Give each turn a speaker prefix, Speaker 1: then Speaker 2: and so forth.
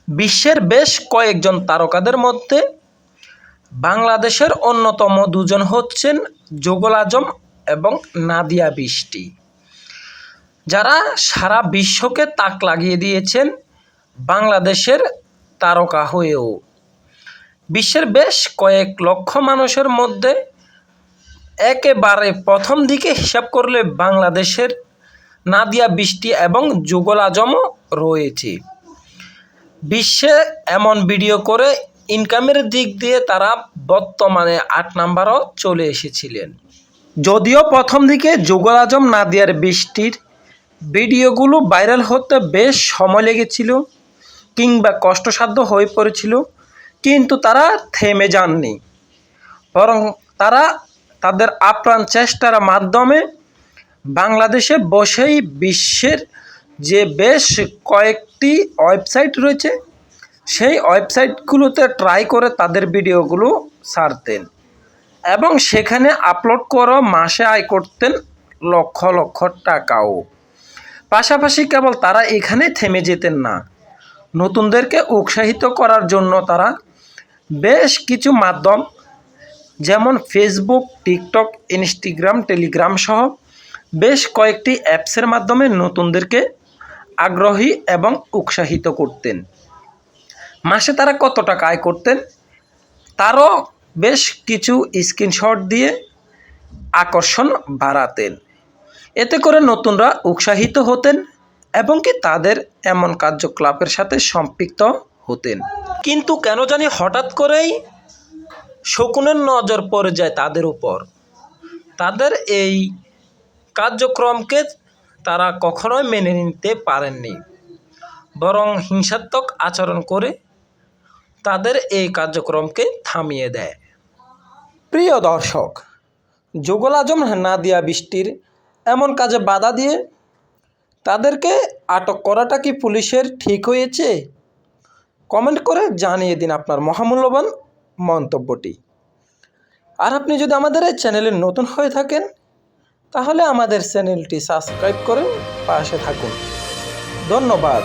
Speaker 1: বিশ্বের বেশ কয়েকজন তারকাদের মধ্যে বাংলাদেশের অন্যতম দুজন হচ্ছেন যুগল আজম এবং নাদিয়া বৃষ্টি, যারা সারা বিশ্বকে তাক লাগিয়ে দিয়েছেন বাংলাদেশের তারকা হয়েও। বিশ্বের বেশ কয়েক লক্ষ মানুষের মধ্যে একেবারে প্রথম দিকে হিসাব করলে বাংলাদেশের নাদিয়া বৃষ্টি এবং যুগল আজমও রয়েছে। বিশ্বে এমন ভিডিও করে ইনকামের দিক দিয়ে তারা বর্তমানে ৮ নম্বরও চলে এসেছিলেন। যদিও প্রথম দিকে যুগল আজম নাদিয়ার বৃষ্টির ভিডিওগুলো ভাইরাল হতে বেশ সময় লেগেছিল কিংবা কষ্টসাধ্য হয়ে পড়েছিল, কিন্তু তারা থেমে যাননি, বরং তারা তাদের আপ্রাণ চেষ্টার মাধ্যমে বাংলাদেশে বসেই বিশ্বের যে বেশ কয়েকটি ওয়েবসাইট রয়েছে সেই ওয়েবসাইটগুলোতে ট্রাই করে তাদের ভিডিওগুলো ছাড়তেন এবং সেখানে আপলোড করে মাসে আয় করতেন লক্ষ লক্ষ টাকাও। পাশাপাশি কেবল তারা এখানে থেমে যেতেন না, নতুনদেরকে উৎসাহিত করার জন্য তারা বেশ কিছু মাধ্যম যেমন ফেসবুক, টিকটক, ইনস্টাগ্রাম, টেলিগ্রাম সহ বেশ কয়েকটি অ্যাপসের মাধ্যমে নতুনদেরকে আগ্রহী এবং উৎসাহিত করতেন। মাসে তারা কত টাকা আয় করতেন তারও বেশ কিছু স্ক্রিনশট দিয়ে আকর্ষণ বাড়াতেন। এতে করে নতুনরা উৎসাহিত হতেন এবং কি তাদের এমন কার্যকলাপের সাথে সম্পৃক্ত হতেন। কিন্তু কেন জানি হঠাৎ করেই শকুনের নজর পড়ে যায় তাদের উপর। তাদের এই কার্যক্রমকে তারা কখনোই মেনে নিতে পারেননি, বরং হিংসাত্মক আচরণ করে তাদের এই কার্যক্রমকে থামিয়ে দেয়। প্রিয় দর্শক, যুগল আজম নাদিয়া বৃষ্টির এমন কাজে বাধা দিয়ে তাদেরকে আটক করাটা কি পুলিশের ঠিক হয়েছে? কমেন্ট করে জানিয়ে দিন আপনার মহামূল্যবান মন্তব্যটি। আর আপনি যদি আমাদের এই চ্যানেলে নতুন হয়ে থাকেন তাহলে আমাদের চ্যানেলটি সাবস্ক্রাইব করে পাশে থাকুন। ধন্যবাদ।